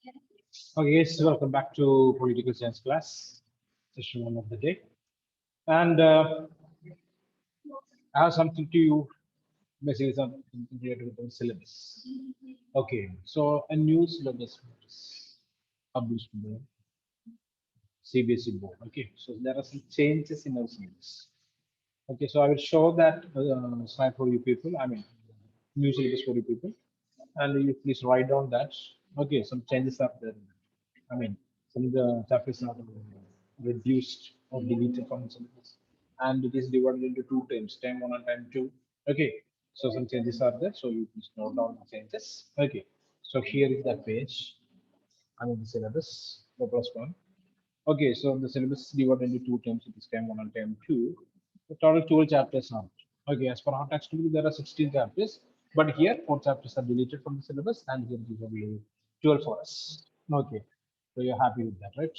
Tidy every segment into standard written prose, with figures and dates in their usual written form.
Okay, yes, welcome back to political science class, session one of the day. And I have something to you, basically something related with the syllabus. Okay, so a new syllabus was published by the CBSE board. Okay, so there are some changes in our syllabus. Okay, so I will show that slide for you people. I mean, new syllabus for you people, and you please write down that. Okay, some changes are there. I mean, some of the chapters are reduced or deleted from the syllabus, and it is divided into two terms, term one and term two. Okay, so some changes are there. So you please note down the changes. Okay, so here is that page. I mean, the syllabus, the plus one. Okay, so the syllabus is divided into two terms. It is term one and term two. The total 12 chapters are. Okay, as per our textbook, there are 16 chapters, but here 4 chapters are deleted from the syllabus, and here it is only 12 for us. Okay, so you're happy with that, right?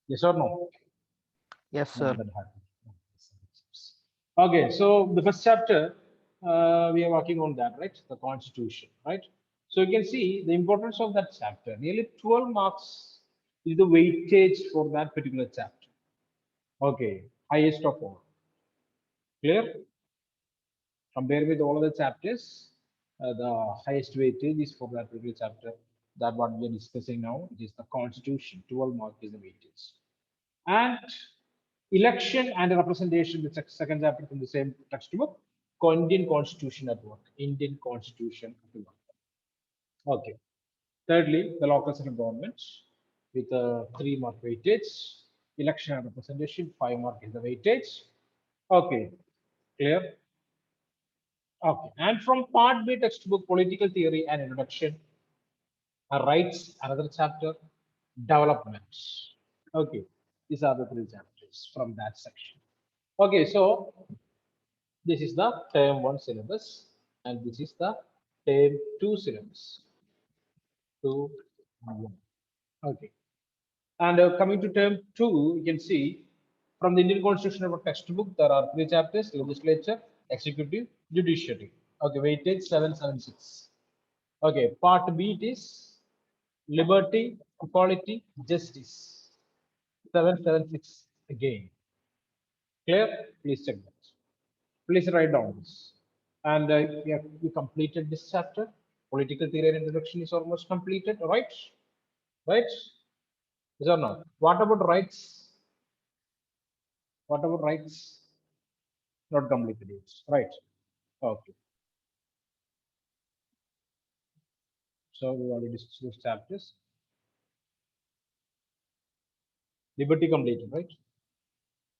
Yes or no? Yes, Not sir. that happy. Okay, so the first chapter, we are working on that, right? The Constitution, right? So you can see the importance of that chapter. Nearly 12 marks is the weightage for that particular chapter. Okay, highest of all. Clear? Compare with all other chapters, the highest weightage is for that particular chapter. That what we are discussing now. It is the Constitution. 12 mark is the weightage. And election and representation, the second chapter from the same textbook. Indian Constitution at work. Indian Constitution at work. Okay. Thirdly, the local central government with a 3 mark weightage. Election and representation, 5 mark is the weightage. Okay, clear? Okay, and from Part B textbook, political theory and introduction, rights, another chapter, development. Okay, these are the 3 chapters from that section. Okay, so this is the term one syllabus, and this is the term two syllabus. Two, one. Okay, and coming to term two, you can see from the Indian Constitution of a textbook, there are 3 chapters: legislature, executive, judiciary. Okay, weightage 776. Okay, part B it is liberty, equality, justice. 776 again. Clear? Please check that. Please write down this. And we completed this chapter. Political theory and introduction is almost completed, right? Right? Yes or no? What about rights? What about rights? Not completed yet, right? Okay. So we already discussed those chapters. Liberty completed, right?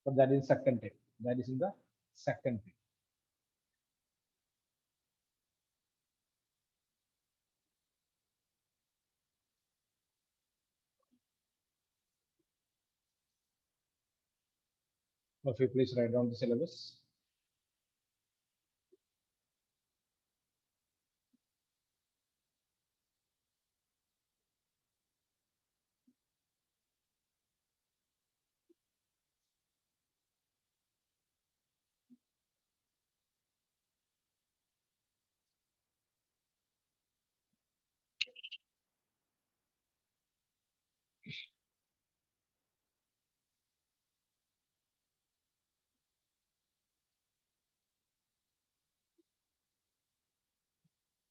But that is second time. That is in the second time. Okay, please write down the syllabus.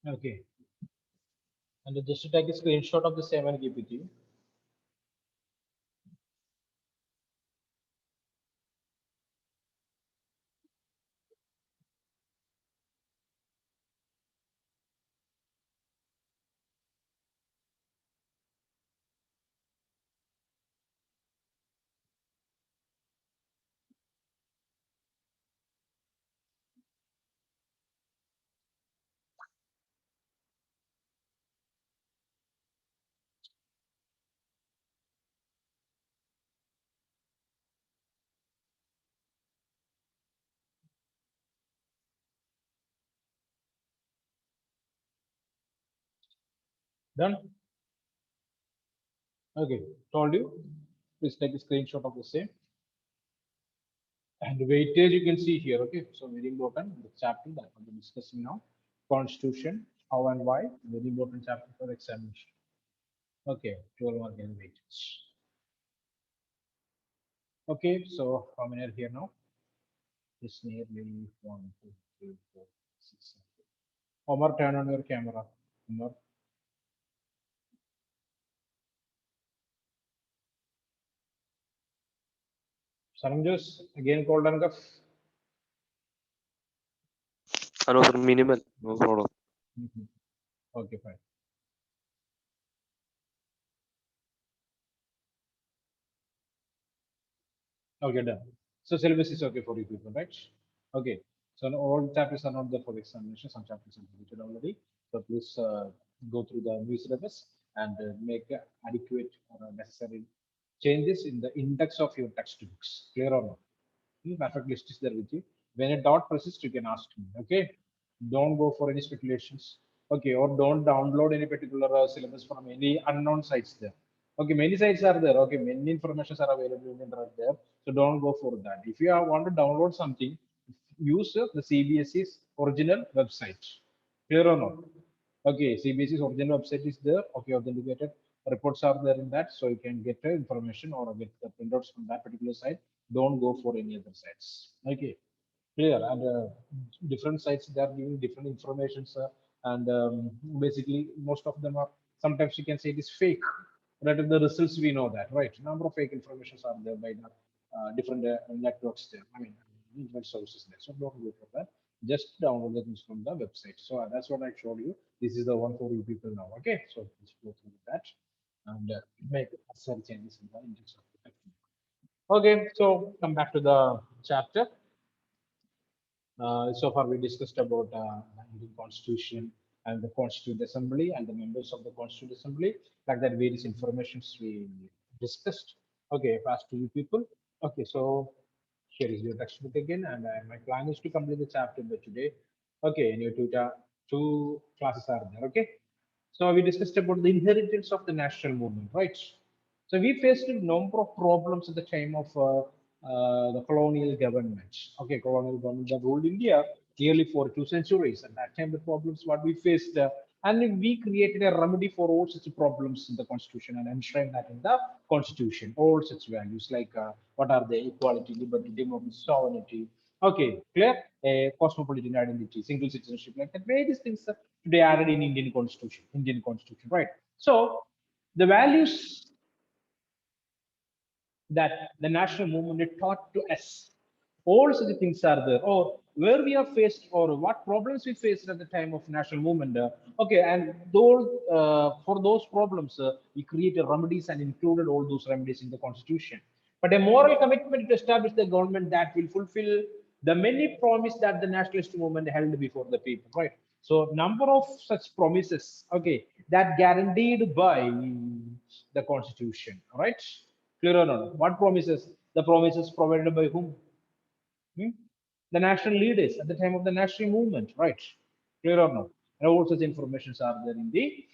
Okay. And just to take a screenshot of the same and give it to you. Done? Okay. Told you. Please take a screenshot of the same. And the weightage you can see here. Okay. So very important. The chapter that we're discussing now. Constitution. How and why. Very important chapter for examination. Okay, 12 mark and weightage. Okay, so how many are here now? It's nearly 1, 2, 3, 4, 6, 7. Omar, turn on your camera. Omar. Saranjos, again cold and cuff. Another minimal, no problem. Mhm. Okay, fine. Okay, done. So syllabus is okay for you people, right? Okay. So now all chapters are not there for the examination. Some chapters are completed already. So please go through the new syllabus and make adequate or necessary changes in the index of your textbooks. Clear or not? Perfect list is there with you. When a doubt persists, you can ask me. Okay. Don't go for any speculations. Okay. Or don't download any particular syllabus from any unknown sites there. Okay. Many sites are there. Okay. Many informations are available in the internet there. So don't go for that. If you want to download something, use the CBSE's original website. Clear or not? Okay, CBSE's original website is there. Okay, authenticated reports are there in that, so you can get the information or get the printouts from that particular site. Don't go for any other sites. Okay, clear. And different sites they are giving different informations, and basically most of them are sometimes you can say it is fake. But the results we know that, right? Number of fake informations are there by the different networks there. I mean, internet sources there. So don't go for that. Just download the things from the website. So that's what I showed you. This is the one for you people now. Okay, so let's go through that and make some changes in the index of the document. Okay, so come back to the chapter. So far, we discussed about Indian Constitution and the Constituent Assembly and the members of the Constituent Assembly, like that various informations we discussed. Okay, past to you people. Okay, so here is your textbook again, and my plan is to complete the chapter by today. Okay, and your two classes are there. Okay, so we discussed about the inheritance of the national movement, right? So we faced a number of problems at the time of the colonial government. Okay, colonial government that ruled India nearly for 2 centuries. At that time, the problems what we faced, and we created a remedy for all such problems in the constitution and enshrined that in the constitution. All such values like what are they? Equality, liberty, democracy, sovereignty. Okay, clear? Cosmopolitan identity, single citizenship, like that. Various things today added in Indian Constitution, right? So the values that the national movement is taught to us. All such things are there, or where we are faced, or what problems we faced at the time of national movement. Okay, and those for those problems, we created remedies and included all those remedies in the constitution. But a moral commitment to establish the government that will fulfill the many promises that the nationalist movement held before the people. Right. So, number of such promises. Okay, that guaranteed by the constitution. Right. Clear or not? What promises? The promises provided by whom? Hmm? The national leaders at the time of the national movement, right? Clear or not? And all such informations are there in the,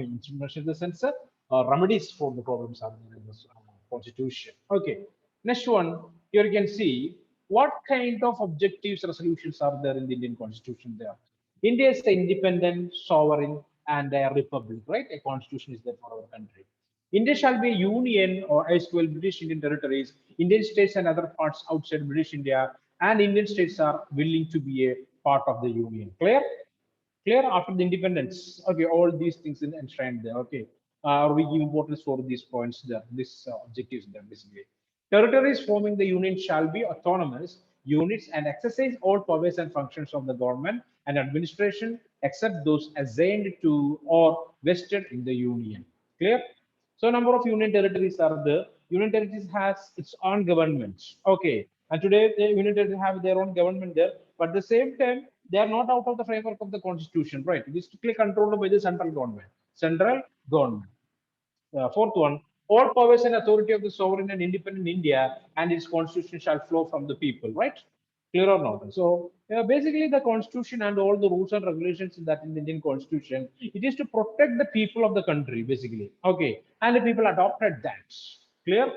information in the sense, remedies for the problems are there in this constitution. Okay. Next one, here you can see what kind of objectives resolutions are there in the Indian constitution there. India is an independent, sovereign, and a republic, right? A constitution is there for our country. India shall be a union or as well British Indian territories, Indian states and other parts outside British India, and Indian states are willing to be a part of the union. Clear? Clear after the independence. Okay, all these things in enshrined there. Okay, we give importance for these points there, these objectives there basically. Territories forming the union shall be autonomous units and exercise all powers and functions of the government and administration except those assigned to or vested in the union. Clear? So number of union territories are there. Union territories has its own government. Okay. And today the union territories have their own government there. But at the same time, they are not out of the framework of the constitution, right? It is strictly controlled by the central government. Central government. Fourth one, all powers and authority of the sovereign and independent India and its constitution shall flow from the people, right? Clear or not? So basically, the constitution and all the rules and regulations in that in the Indian constitution, it is to protect the people of the country, basically. Okay, and the people adopted that. Clear?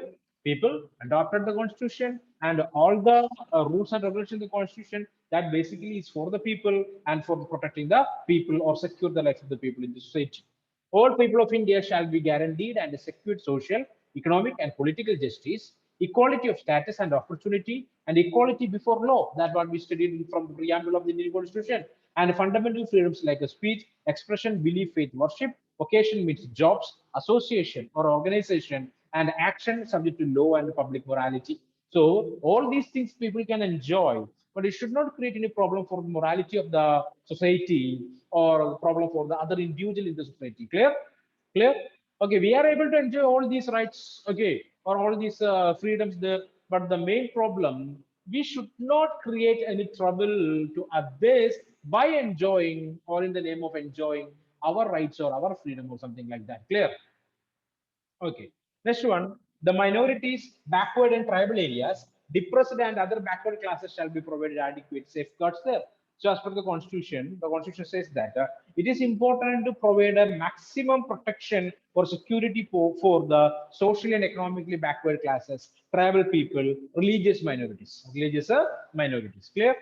People adopted the constitution and all the rules and regulations in the constitution that basically is for the people and for protecting the people or secure the life of the people in the society. All people of India shall be guaranteed and secured social, economic, and political justice, equality of status and opportunity, and equality before law. That's what we studied from the preamble of the Indian Constitution. And fundamental freedoms like speech, expression, belief, faith, worship, vocation means jobs, association or organization, and action subject to law and public morality. So all these things people can enjoy, but it should not create any problem for the morality of the society or problem for the other individual in the society. Clear? Clear? Okay, we are able to enjoy all these rights, okay, or all these freedoms there, but the main problem, we should not create any trouble to others by enjoying or in the name of enjoying our rights or our freedom or something like that. Clear? Okay. Next one, the minorities, backward and tribal areas, depressed and other backward classes shall be provided adequate safeguards there. So as per the Constitution says that it is important to provide a maximum protection or security for the socially and economically backward classes, tribal people, religious minorities. Clear?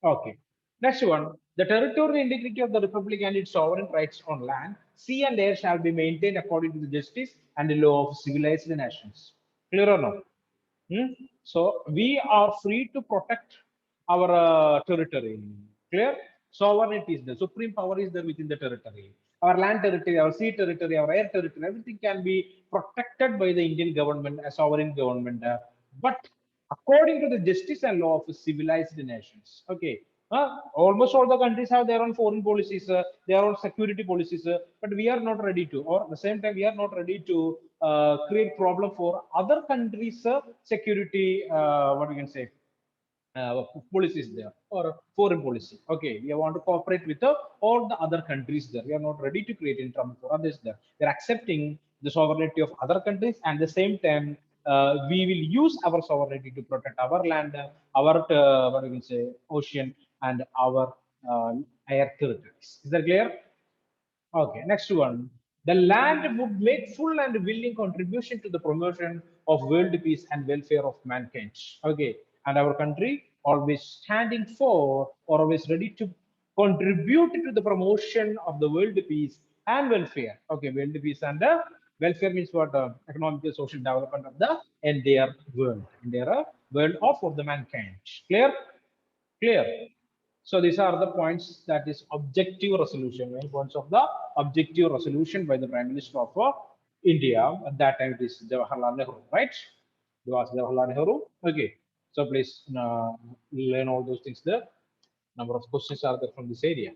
Okay. Next one. The territorial integrity of the Republic and its sovereign rights on land, sea, and air shall be maintained according to the justice and the law of civilized nations. Clear or no? Hmm? So we are free to protect our territory. Clear? Sovereignty is there. Supreme power is there within the territory. Our land territory, our sea territory, our air territory, everything can be protected by the Indian government, a sovereign government. But according to the justice and law of civilized nations. Okay. Almost all the countries have their own foreign policies, their own security policies, but we are not ready to, or at the same time, we are not ready to create problem for other countries' security, what we can say, policies there or foreign policy. Okay, we want to cooperate with all the other countries there. We are not ready to create in trouble for others there. We are accepting the sovereignty of other countries, and at the same time, we will use our sovereignty to protect our land, our what we can say, ocean, and our air territories. Is that clear? Okay, next one. The land would make full and willing contribution to the promotion of world peace and welfare of mankind. Okay, and our country always standing for or always ready to contribute to the promotion of the world peace and welfare. Okay, world peace and welfare means what? Economic and social development of the entire world of the mankind. Clear? Clear. So these are the points that is objective resolution, main points of the objective resolution by the Prime Minister of India. At that time, it is Jawaharlal Nehru, right? It was Jawaharlal Nehru. Okay. So please learn all those things there. Number of questions are there from this area.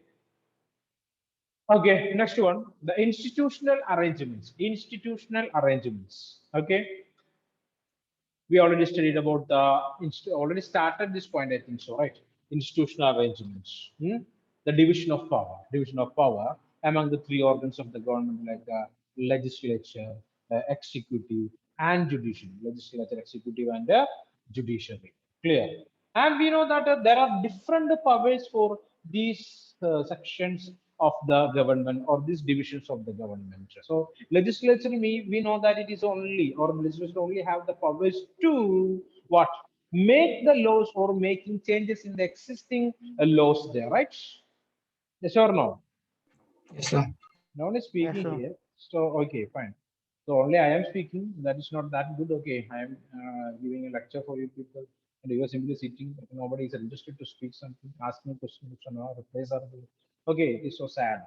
Okay, next one, the institutional arrangements. Institutional arrangements. Okay, we already studied about the already started this point, I think so, right? Institutional arrangements. The division of power among the three organs of the government, like legislature, executive, and judiciary. Legislature, executive, and judiciary. Clear? And we know that there are different powers for these sections of the government or these divisions of the government. So legislature, we know that it is only, or legislature only have the powers to what? Make the laws or making changes in the existing laws there, right? Yes or no? Yes, sir. No one is Yes, speaking sir. here. So, okay, fine. So only I am speaking. That is not that good. Okay, I am giving a lecture for you people, and you are simply sitting. Nobody is interested to speak something, ask me questions, no replies are there. Okay, it is so sad.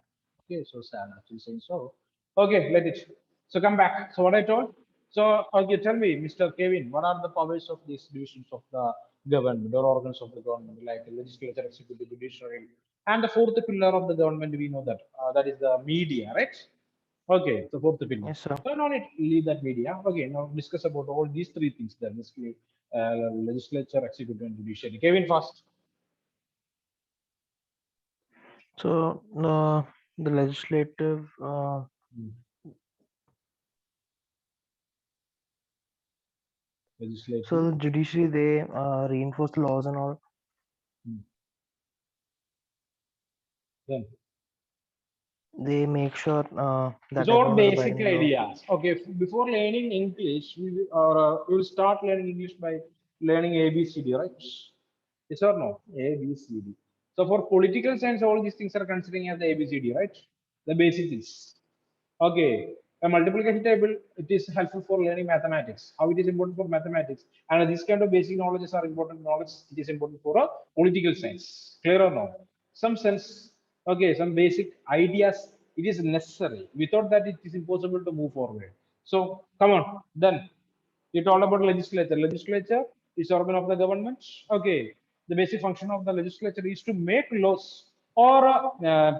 Okay, so sad actually saying so. Okay, let it. So come back. So what I told. So okay, tell me, Mr. Kevin, what are the powers of these divisions of the government or organs of the government, like the legislature, executive, judiciary, and the fourth pillar of the government? We know that that is the media, right? Okay, so fourth pillar. Yes, sir. So no need to leave that media. Okay, now discuss about all these three things there. Basically, legislature, executive, and judiciary. Kevin first. So the legislative, Hmm. so Legislative. the judiciary, they reinforce the laws and all. Hmm. Then They make sure it's that all everyone is basic abiding the law. ideas. Okay, before learning English, we will start learning English by learning ABCD, right? Yes or no? ABCD. So for political science, all these things are considering as the ABCD, right? The basic is. Okay, a multiplication table, it is helpful for learning mathematics. How it is important for mathematics, and this kind of basic knowledges are important knowledge. It is important for a political science. Clear or not? Some sense, okay, some basic ideas. It is necessary. Without that, it is impossible to move forward. So come on, then. It all about legislature. Legislature is organ of the government. Okay, the basic function of the legislature is to make laws or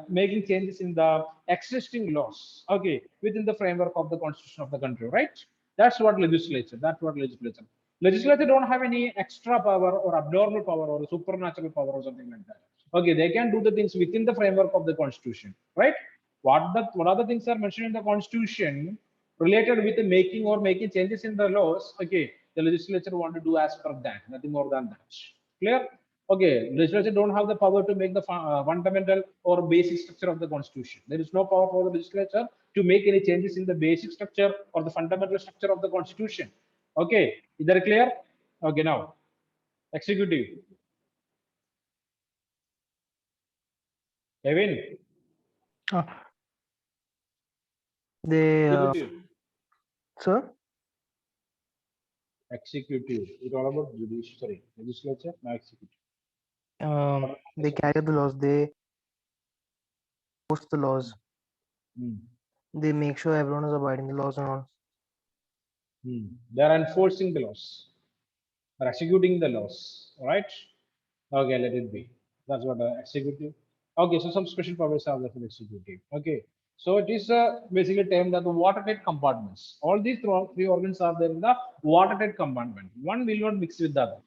making changes in the existing laws. Okay, within the framework of the constitution of the country, right? That's what legislature. That's what legislature. Legislature don't have any extra power or abnormal power or supernatural power or something like that. Okay, they can do the things within the framework of the constitution, right? What are the things are mentioned in the constitution related with the making changes in the laws? Okay, the legislature want to do as per that, nothing more than that. Clear? Okay, legislature don't have the power to make the fundamental or basic structure of the constitution. There is no power for the legislature to make any changes in the basic structure or the fundamental structure of the constitution. Okay, is that clear? Okay, now executive. Kevin, uh, they, executive. sir, Executive. It's all about judiciary, sorry, legislature, now executive. they carry the laws. They post the laws. Hmm. They make sure everyone is abiding the laws and all. They are enforcing the laws, or executing the laws, right? Okay, let it be. That's what executive. Okay, so some special powers are there for the executive. Okay, so it is basically termed that the watertight compartments. All these three organs are there in the watertight compartment. One will not mix with the other.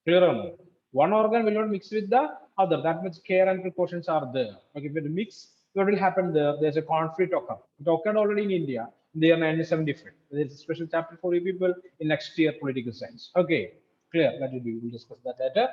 Clear or no? One organ will not mix with the other. That much care and precautions are there. Okay, if it mix, what will happen there? There's a conflict occur. It occurred already in India in the year 1975. There's a special chapter for you people in next year political science. Okay, clear. That will be. We'll discuss that later.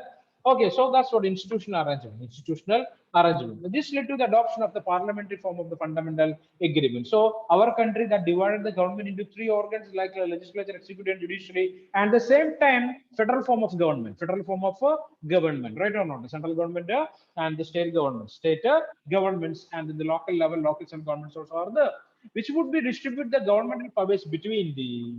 Okay, so that's what institutional arrangement. Institutional arrangement. This led to the adoption of the parliamentary form of the fundamental agreement. So our country that divided the government into three organs like legislature, executive, and judiciary, and the same time federal form of government, federal form of government, right or not? The central government and the state government, state governments, and in the local level, local central governments also are there, which would be distribute the governmental powers between the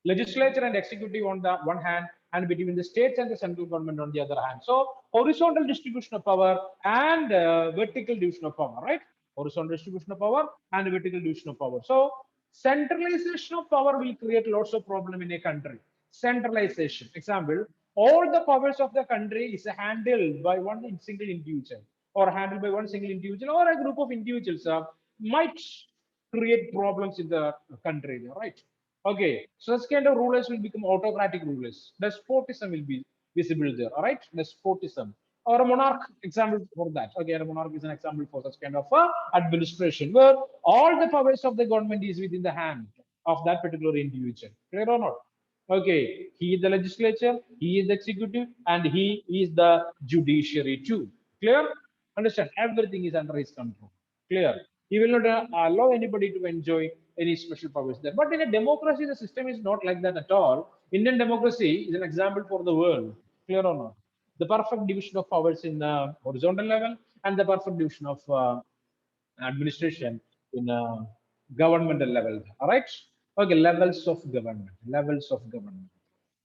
legislature and executive on the one hand, and between the states and the central government on the other hand. So horizontal distribution of power and vertical division of power, right? Horizontal distribution of power and vertical division of power. So centralization of power will create lots of problem in a country. Centralization, example, all the powers of the country is handled by one single individual, or handled by one single individual or a group of individuals might create problems in the country, right? Okay, so such kind of rulers will become autocratic rulers. Despotism will be visible there, all right? Despotism. Or a monarch, example for that. Okay, a monarch is an example for such kind of administration where all the powers of the government is within the hand of that particular individual. Clear or not? Okay, he is the legislature, he is the executive, and he is the judiciary too. Clear? Understand? Everything is under his control. Clear? He will not allow anybody to enjoy any special powers there. But in a democracy, the system is not like that at all. Indian democracy is an example for the world. Clear or not? The perfect division of powers in the horizontal level and the perfect division of administration in a governmental level. All right. Okay. Levels of government.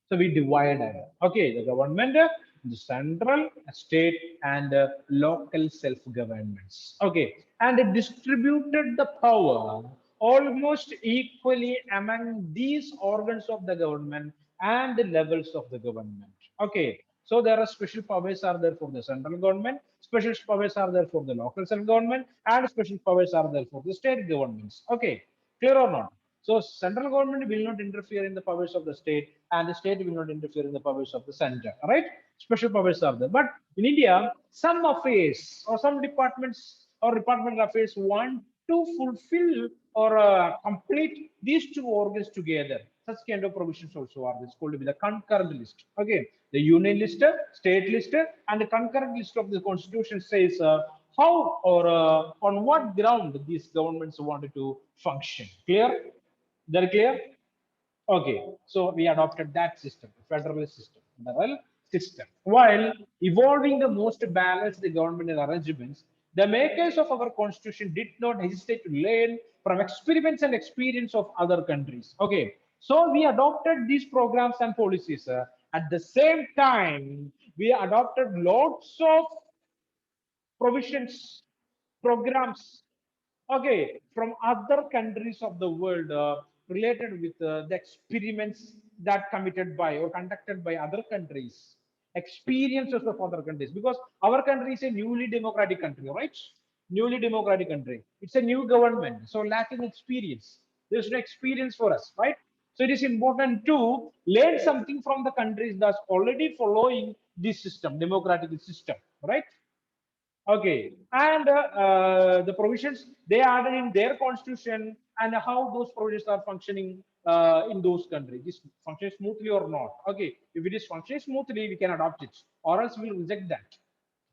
So we divided. Okay. The government, the central, state, and local self-governments. Okay. And it distributed the power almost equally among these organs of the government and the levels of the government. Okay. So there are special powers are there for the central government, special powers are there for the local self-government, and special powers are there for the state governments. Okay, clear or not? So central government will not interfere in the powers of the state, and the state will not interfere in the powers of the center. All right, special powers are there. But in India, some affairs or some departments or departmental affairs want to fulfill or complete these two organs together. Such kind of provisions also are. It's called to be the concurrent list. Okay, the union list, state list, and the concurrent list of the constitution says how or on what ground these governments wanted to function. Clear? They're clear? Okay, so we adopted that system, federalist system, federal system. While evolving the most balanced governmental arrangements, The makers of our constitution did not hesitate to learn from experiments and experience of other countries. Okay, so we adopted these programs and policies. At the same time, we adopted lots of provisions, programs, okay, from other countries of the world related with the experiments that committed by or conducted by other countries, experiences of other countries, because our country is a newly democratic country, right? Newly democratic country. It's a new government, so lacking experience. There's no experience for us, right? So it is important to learn something from the countries that's already following this system, democratic system, right? Okay, and the provisions they added in their constitution and how those provisions are functioning in those countries. Is functioning smoothly or not? Okay, if it is functioning smoothly, we can adopt it, or else we'll reject that.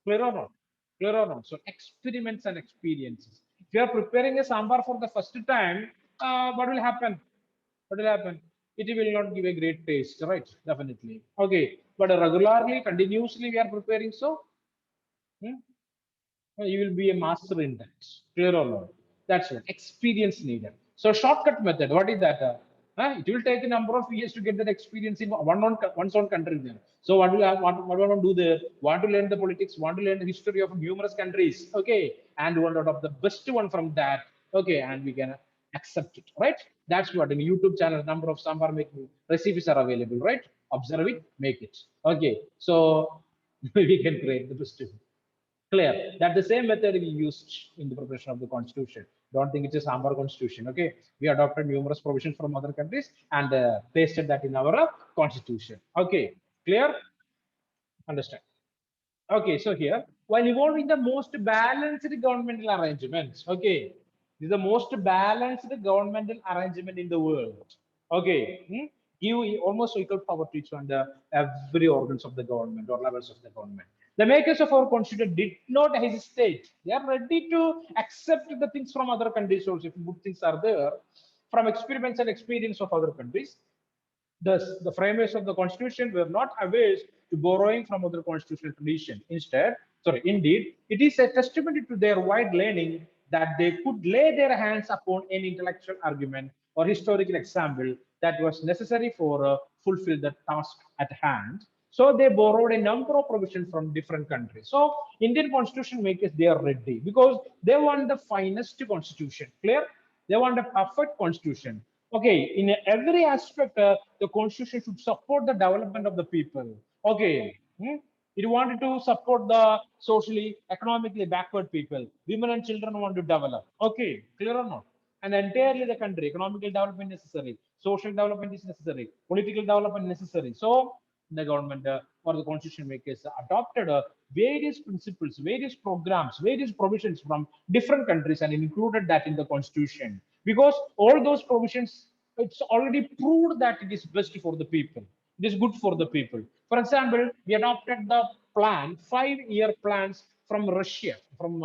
Clear or not? Clear or not? So experiments and experiences. If you are preparing a sambar for the first time, what will happen? What will happen? It will not give a great taste, right? Definitely. Okay, but regularly, continuously, we are preparing so. Hmm? You will be a master in that. Clear or not? That's what experience needed. So shortcut method. What is that? It will take a number of years to get that experience in one's own country there. So what will I what I want to do there? Want to learn the politics? Want to learn the history of numerous countries? Okay, and one out of the best one from that. Okay, and we can accept it, right? That's what in YouTube channel number of sambar making recipes are available, right? Observe it, make it. Okay, so we can create the best. Clear that the same method we used in the preparation of the constitution. Don't think it's a Sambar constitution. Okay, we adopted numerous provisions from other countries and pasted that in our constitution. Okay, clear? Understand? Okay, so here, while evolving the most balanced governmental arrangements, okay, this is the most balanced governmental arrangement in the world. Okay, give almost equal power to each one, the every organs of the government or levels of the government. The makers of our constitution did not hesitate. They are ready to accept the things from other countries also, if good things are there, from experiments and experience of other countries. Thus, the framers of the constitution were not averse to borrowing from other constitutional traditions. Indeed, it is a testimony to their wide learning that they could lay their hands upon any intellectual argument or historical example that was necessary for fulfill the task at hand. So they borrowed a number of provisions from different countries. So Indian constitution makers they are ready because they want the finest constitution. Clear? They want a perfect constitution. Okay, in every aspect, the constitution should support the development of the people. Okay, it wanted to support the socially, economically backward people. Women and children want to develop. Okay, clear or not? And entirely the country, economical development necessary, social development is necessary, political development necessary. So the government or the constitution makers adopted various principles, various programs, various provisions from different countries and included that in the constitution because all those provisions it's already proved that it is best for the people. It is good for the people. For example, we adopted the plan, 5-year plans from Russia, from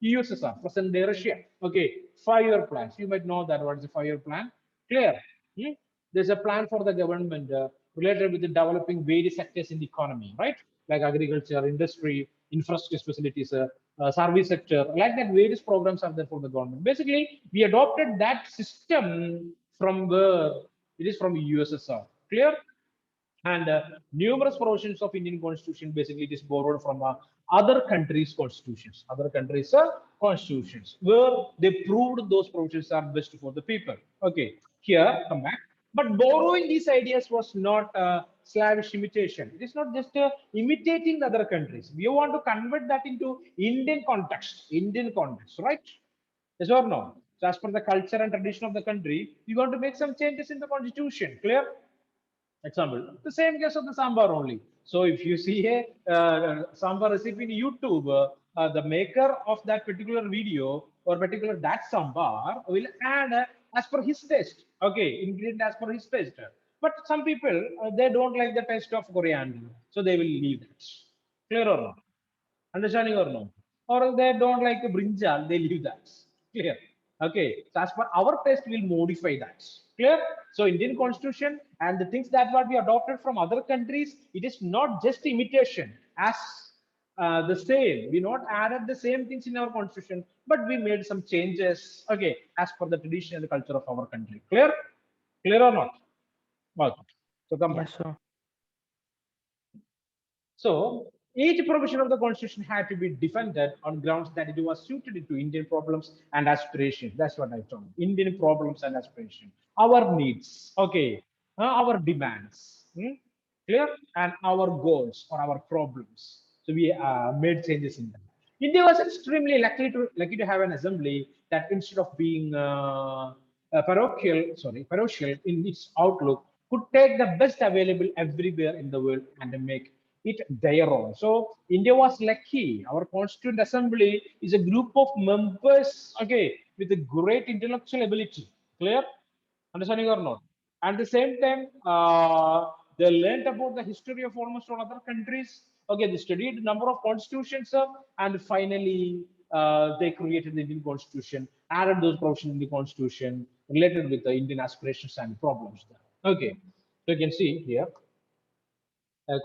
USSR, present day Russia. Okay, 5-year plans. You might know that what is a 5-year plan. Clear? Hmm? There's a plan for the government related with the developing various sectors in the economy, right? Like agriculture, industry, infrastructure facilities, service sector, like that. Various programs are there for the government. Basically, we adopted that system from where it is from USSR. Clear? And numerous provisions of Indian constitution basically it is borrowed from other countries constitutions, other countries constitutions where they proved those provisions are best for the people. Okay, here come back, but borrowing these ideas was not slavish imitation. It is not just imitating the other countries. We want to convert that into Indian context, right? Yes or no? So as per the culture and tradition of the country we want to make some changes in the constitution. Clear? Example, the same case of the sambar only. So if you see a sambar recipe in YouTube, the maker of that particular video or particular that sambar will add as per his taste. Okay, ingredient as per his taste. But some people they don't like the taste of coriander, so they will leave that. Clear or not? Understanding or no? Or they don't like a brinjal, they leave that. Clear? Okay. So as per our taste, we'll modify that. Clear? So Indian constitution and the things that what we adopted from other countries, it is not just imitation. As the same. We not added the same things in our constitution, but we made some changes. Okay, as per the tradition and the culture of our country. Clear? Clear or not? Okay. So come back. Yes, sir. So each provision of the constitution had to be defended on grounds that it was suited to Indian problems and aspirations. That's what I told. Indian problems and aspirations, our needs, okay, our demands, clear, and our goals or our problems. So we made changes in that. India was extremely lucky to have an assembly that instead of being parochial in its outlook, could take the best available everywhere in the world and make it their own. So India was lucky. Our Constituent Assembly is a group of members, okay, with a great intellectual ability. Clear? Understanding or not? At the same time, they learned about the history of almost all other countries. Okay, they studied a number of constitutions, and finally they created the Indian Constitution, added those provisions in the Constitution related with the Indian aspirations and problems there. Okay, so you can see here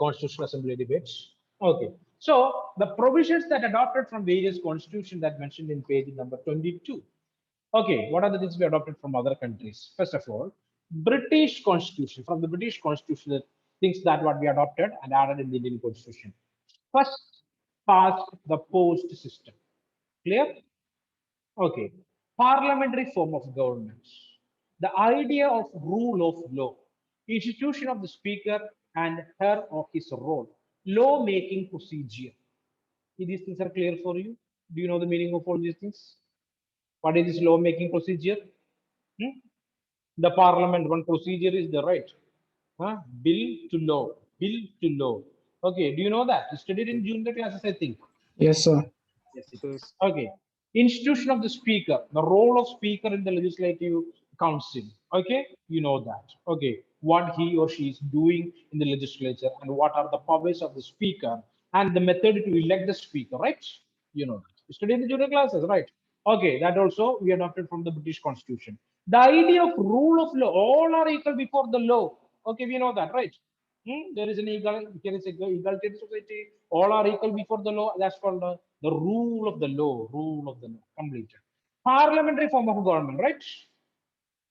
Constitutional Assembly debates. Okay, so the provisions that adopted from various constitutions that mentioned in page number 22. Okay, what are the things we adopted from other countries? First of all, British Constitution. From the British Constitution, the things that what we adopted and added in the Indian Constitution. First, past the post system. Clear? Okay. Parliamentary form of government. The idea of rule of law. Institution of the speaker and her or his role. Law making procedure. These things are clear for you. Do you know the meaning of all these things? What is this law making procedure? Hmm? The parliament one procedure is the right. Bill to law. Bill to law. Okay, do you know that? You studied in junior classes, I think. Yes, sir. Yes, it is. Okay. Institution of the speaker, the role of speaker in the legislative council. Okay, you know that. Okay, what he or she is doing in the legislature and what are the powers of the speaker and the method to elect the speaker, right? You know that. You study in the junior classes, right? Okay, that also we adopted from the British Constitution. The idea of rule of law, all are equal before the law. Okay, we know that, right? There is an egalitarian society. All are equal before the law. That's called the rule of the law. Rule of the law. Completed. Parliamentary form of government, right?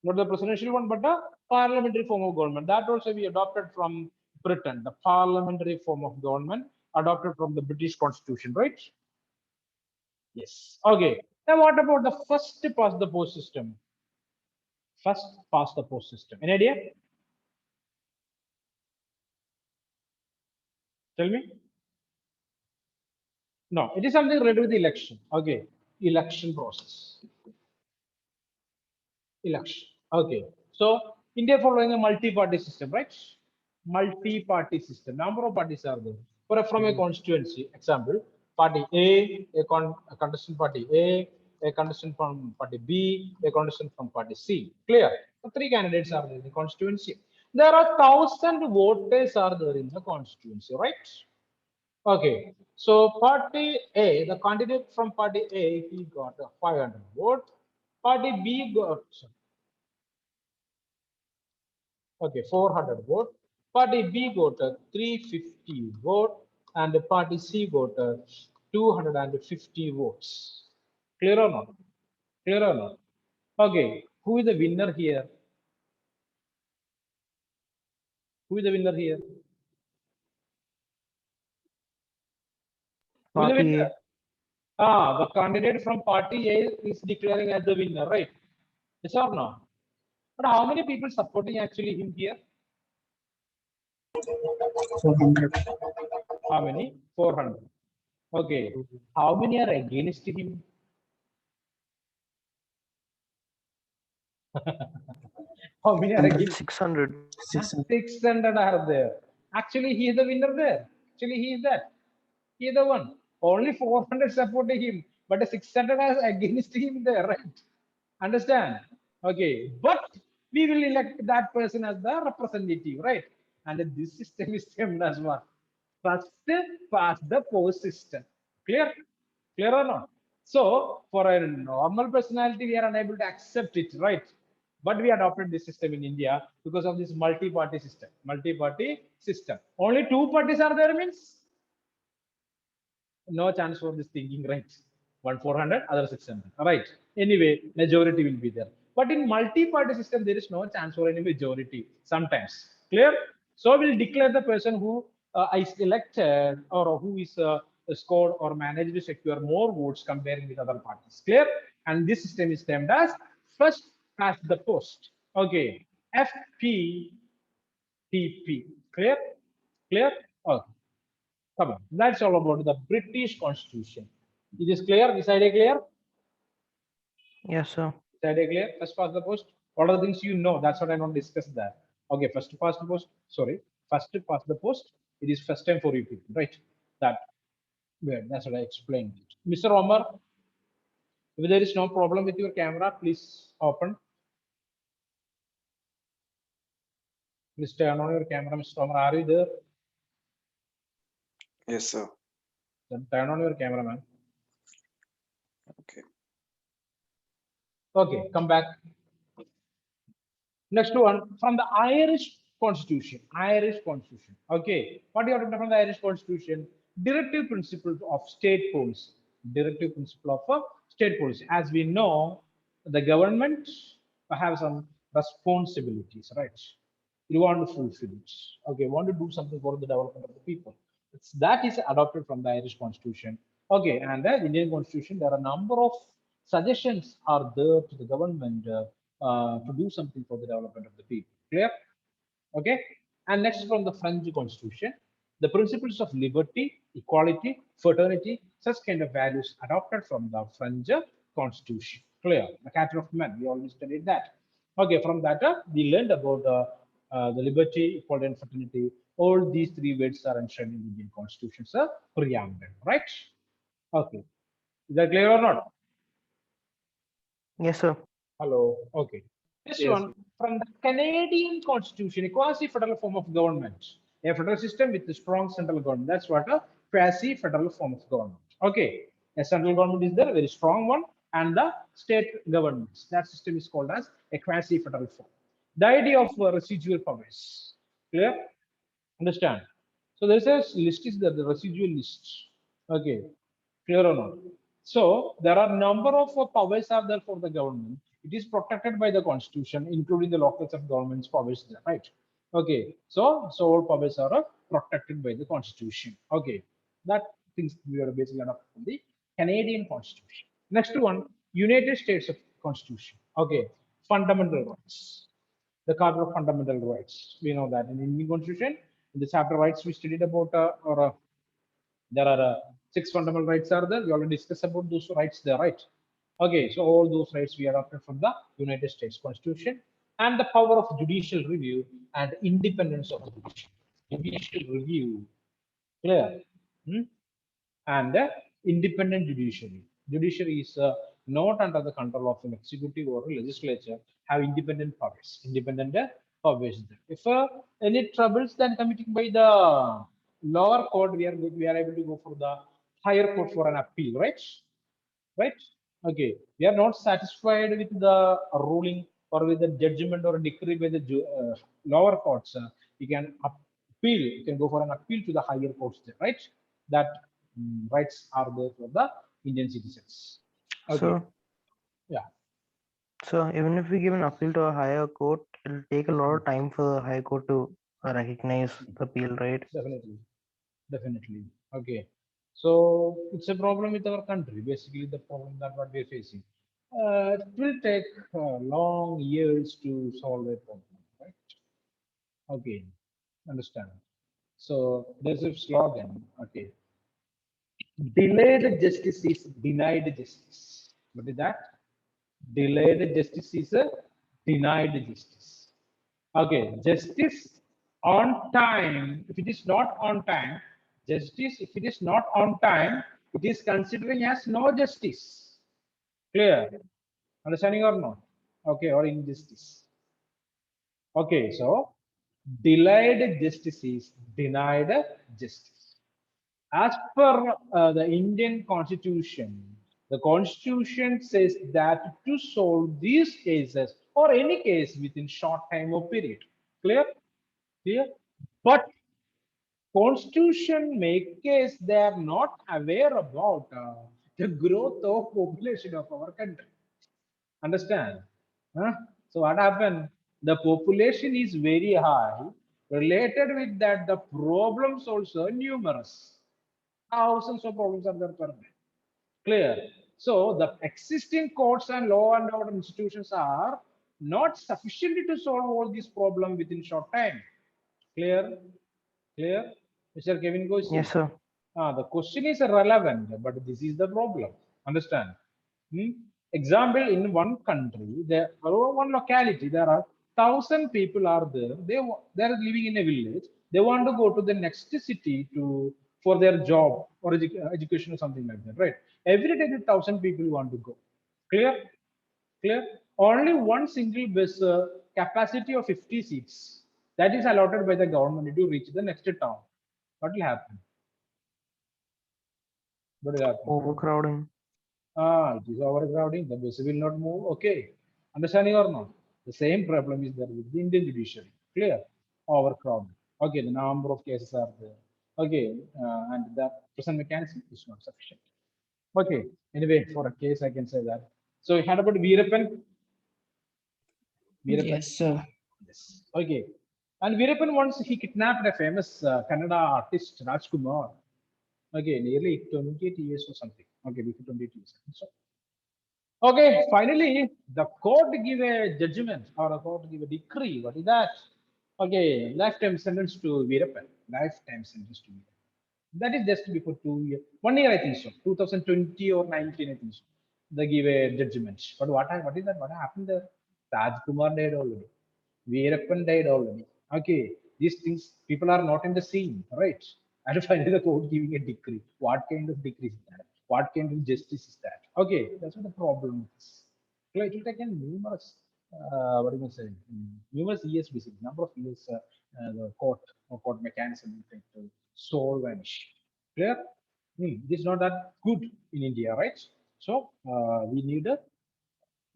Not the presidential one, but the parliamentary form of government. That also we adopted from Britain. The parliamentary form of government adopted from the British Constitution, right? Yes. Okay. Now, what about the first past the post system? First past the post system. Any idea? Tell me. No, it is something related with the election. Okay, election process. Election. Okay, so India following a multi-party system, right? Multi-party system. Number of parties are there. From a constituency, example, party a contestant party a contestant from party B, a contestant from party C. Clear? So three candidates are there in the constituency. There are 1,000 voters are there in the constituency, right? Okay, so party A, the candidate from party A, he got a 500 vote. Party B got, okay, 400 vote. Party B got a 350 vote, and the party C got a 250 votes. Clear or not? Clear or not? Okay, who is the winner here? Who is the winner here? Who is the Party winner? A. The candidate from party A is declaring as the winner, right? Yes or no? But how many people supporting actually him here? 400. How many? 400. Okay. How many are against him? How many are against? 600. 600. 600 are there. Actually, he is the winner there. Actually, he is that. He is the one. Only 400 supporting him, but the 600 are against him there, right? Understand? Okay. But we will elect that person as the representative, right? And this system is same as what? First past the post system. Clear? Clear or not? So, for a normal personality, we are unable to accept it, right? But we adopted this system in India because of this multi-party system. Multi-party system. Only two parties are there means no chance for this thinking, right? One 400, other 600, right? Anyway, majority will be there. But in multi-party system, there is no chance for any majority sometimes. Clear? So we'll declare the person who is elected or who is scored or managed to secure more votes comparing with other parties. Clear? And this system is termed as first past the post. Okay. FPTP. Clear? Clear? Okay. Come on. That's all about the British Constitution. It is clear? This idea clear? Yes, sir. This idea clear? First past the post. What are the things you know? That's what I want to discuss that. Okay, first past the post. Sorry, first past the post. It is first time for you people, right? That. Yeah, that's what I explained. Mr. Omar, if there is no problem with your camera, please open. Please turn on your camera, Mr. Omar. Are you there? Yes, sir. Then turn on your camera, man. Okay. Okay, come back. Next one from the Irish Constitution. Irish Constitution. Okay, what do you have to know from the Irish Constitution? Directive principles of state policy. Directive principle of state policy. As we know, the government have some responsibilities, right? You want to fulfill it. Okay, want to do something for the development of the people. That is adopted from the Irish Constitution. Okay, and the Indian Constitution, there are a number of suggestions are there to the government to do something for the development of the people. Clear? Okay. And next from the French Constitution, the principles of liberty, equality, fraternity, such kind of values adopted from the French Constitution. Clear? The character of man. We already studied that. Okay. From that, we learned about the liberty, equality, and fraternity. All these three words are mentioned in the Indian Constitution's preamble. Right? Okay. Is that clear or not? Yes, sir. Hello. Okay. This Yes. one from the Canadian Constitution, a quasi-federal form of government, a federal system with a strong central government. That's what a quasi-federal form of government. Okay. A central government is there, a very strong one, and the state governments. That system is called as a quasi-federal form. The idea of residual powers. Clear? Understand? So there's a list is there, the residual list. Okay, clear or not? So there are number of powers are there for the government. It is protected by the constitution, including the local self-government's powers there, right? Okay, so all powers are protected by the constitution. Okay, that things we are basically on the Canadian constitution. Next one, United States of Constitution. Okay, fundamental rights, the Charter of Fundamental Rights. We know that in Indian Constitution, in the chapter rights we studied about, there are six fundamental rights are there. We already discussed about those rights there, right? Okay, so all those rights we adopted from the United States Constitution, and the power of judicial review and independence of the judicial review. Clear? Hmm? And independent judiciary. Judiciary is not under the control of an executive or a legislature, have independent powers. Independent powers. If any troubles then committing by the lower court, we are able to go for the higher court for an appeal, right? Right? Okay. We are not satisfied with the ruling or with the judgment or decree by the lower courts. You can appeal. You can go for an appeal to the higher courts, there, right? That rights are there for the Indian citizens. Okay. So, Yeah. so even if we give an appeal to a higher court, it'll take a lot of time for the higher court to recognize the appeal, right? Definitely. Definitely. Okay. So it's a problem with our country. Basically, the problem that what we're facing. It will take long years to solve a problem, right? Okay, understand. So there's a slogan. Okay, delayed justice is denied justice. What is that? Delayed justice is a denied justice. Okay, justice on time. If it is not on time, justice, if it is not on time, it is considering as no justice. Clear? Understanding or not? Okay, or injustice. Okay, so delayed justice is denied justice. As per the Indian Constitution, the Constitution says that to solve these cases or any case within short time or period. Clear? Clear? But Constitution makers, they are not aware about the growth of population of our country. Understand? Huh? So what happened? The population is very high. Related with that, the problems also numerous. Thousands of problems are there per day. Clear. So the existing courts and law and order institutions are not sufficient to solve all these problems within short time. Clear? Clear? Mr. Kevin Gosi. Yes, sir. The question is relevant, but this is the problem. Understand? Hmm? Example, in one country, there or one locality, there are 1,000 people are there. They are living in a village. They want to go to the next city to for their job or education or something like that, right? Every day, 1,000 people want to go. Clear? Clear? Only one single bus capacity of 50 seats that is allotted by the government to reach the next town. What will happen? What will happen? Overcrowding. It is overcrowding. The bus will not move. Okay. Understanding or not? The same problem is there with the Indian judiciary. Clear? Overcrowding. Okay. The number of cases are there. Okay. And the present mechanism is not sufficient. Okay. Anyway, for a case, I can say that. So we had about Veerappan. Veerappan. Yes, sir. Yes. Okay. And Veerappan once he kidnapped a famous Kannada artist Rajkumar. Okay, nearly 28 years or something. Okay, before 28 years. So, okay, finally, the court give a judgment or a court give a decree. What is that? Okay, lifetime sentence to Veerappan. Lifetime sentence to Veerappan. That is just before 2 years. 1 year, I think so. 2020 or 19, I think so. They give a judgment. But what is that? What happened there? Rajkumar died already. Veerappan died already. Okay, these things, people are not in the scene, right? And finally, the court giving a decree. What kind of decree is that? What kind of justice is that? Okay, that's what the problem is. So it will take a numerous, what do you say, numerous years, basically, number of years, the court or court mechanism will take to solve an issue. Clear? This is not that good in India, right? So we need a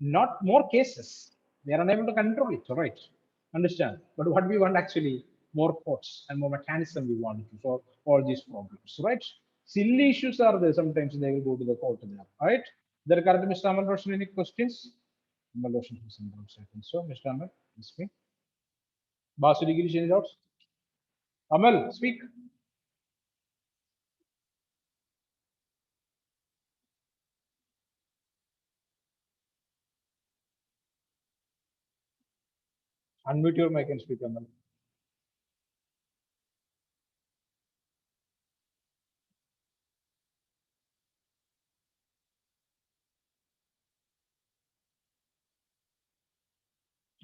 not more cases. They are unable to control it, right? Understand? But what we want actually more courts and more mechanism we want to solve all these problems, right? Silly issues are there. Sometimes they will go to the court there, right? There are Mr. Amal Roshan, any questions? Amal Roshan from some doubts, I think so. Mr. Amal, speak. Basu Girish, any doubts? Amal, speak. Unmute your mic and speak, Amal.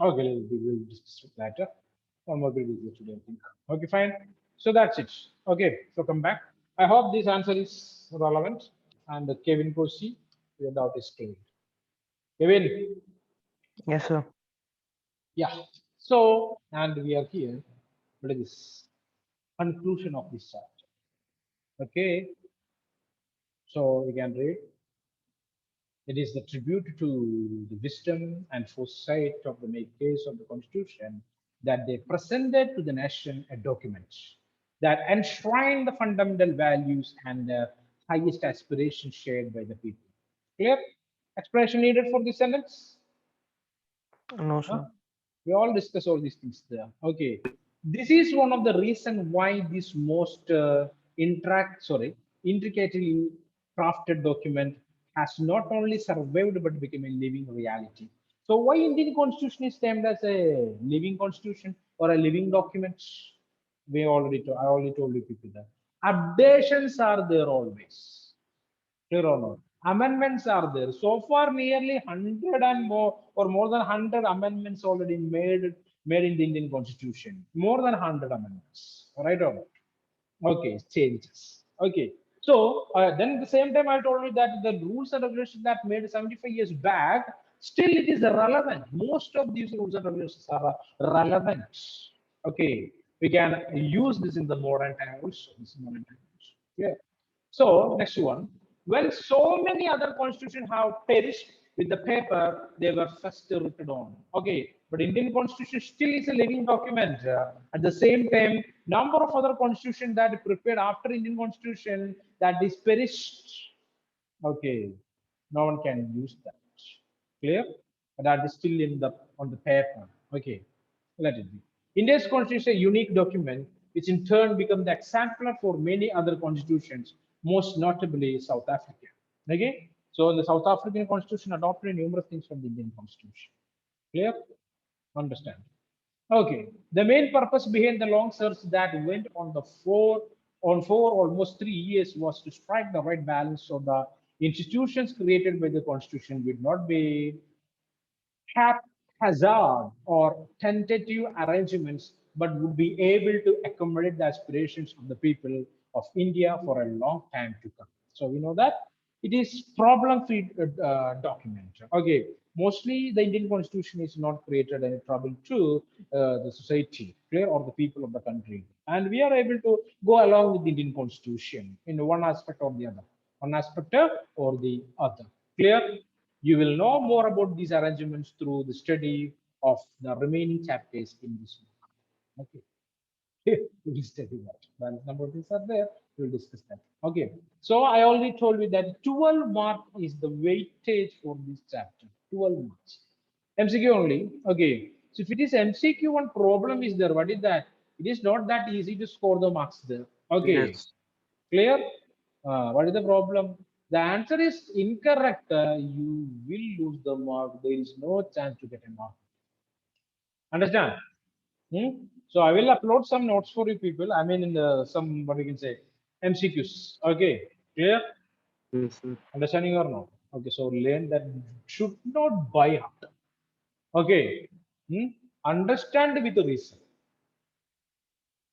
Okay, we'll discuss it later. One more will be here today, I think. Okay, fine. So that's it. Okay, so come back. I hope this answer is relevant. And Kevin Kosi, your doubt is clear. Kevin, Yes, sir. yeah. So, and we are here. What is this? Conclusion of this chapter. Okay. So we can read. It is the tribute to the wisdom and foresight of the makers of the Constitution that they presented to the nation a document that enshrined the fundamental values and the highest aspirations shared by the people. Clear? Explanation needed for this sentence? No, Huh? sir. We all discuss all these things there. Okay. This is one of the reasons why this most intricately crafted document has not only survived but become a living reality. So why Indian Constitution is termed as a living constitution or a living document? I already told you people that. Updations are there always. Clear or not? Amendments are there. So far, nearly 100 and more, or more than 100 amendments already made in the Indian Constitution. More than 100 amendments. Right or not? Okay, changes. Okay. So then at the same time, I told you that the rules and regulations that made 75 years back, still it is relevant. Most of these rules and regulations are relevant. Okay. We can use this in the modern times. Yeah. So next one, when so many other constitutions have perished with the paper they were first written on. Okay, but Indian Constitution still is a living document. At the same time, number of other constitutions that prepared after Indian Constitution that is perished. Okay, no one can use that. Clear? But that is still in the on the paper. Okay, let it be. India's constitution is a unique document, which in turn become the exemplar for many other constitutions, most notably South Africa. Okay, so the South African constitution adopted numerous things from the Indian constitution. Clear? Understand? Okay. The main purpose behind the long search that went on for almost 3 years was to strike the right balance so the institutions created by the constitution would not be haphazard or tentative arrangements, but would be able to accommodate the aspirations of the people of India for a long time to come. So we know that it is problem-free document. Okay, mostly the Indian Constitution is not created any trouble to the society, clear, or the people of the country, and we are able to go along with the Indian Constitution in one aspect or the other, one aspect or the other. Clear? You will know more about these arrangements through the study of the remaining chapters in this book. Okay. We will study that. Balance number of things are there. We will discuss that. Okay. So I already told you that 12 mark is the weightage for this chapter. 12 marks. MCQ only. Okay. So if it is MCQ, one problem is there. What is that? It is not that easy to score the marks there. Okay. Yes. Clear? What is the problem? The answer is incorrect. You will lose the mark. There is no chance to get a mark. Understand? Hmm? So I will upload some notes for you people. I mean, in the, some, what we can say, MCQs. Okay, clear? Yes, sir. Understanding or no? Okay, so learn that should not by heart. Okay, hmm? Understand with the reason.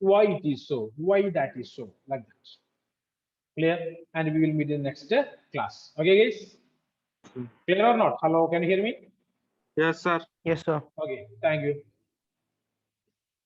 Why it is so? Why that is so? Like that. Clear? And we will meet in the next class. Okay, guys? Clear or not? Hello, can you hear me? Yes, sir. Yes, sir. Okay, thank you.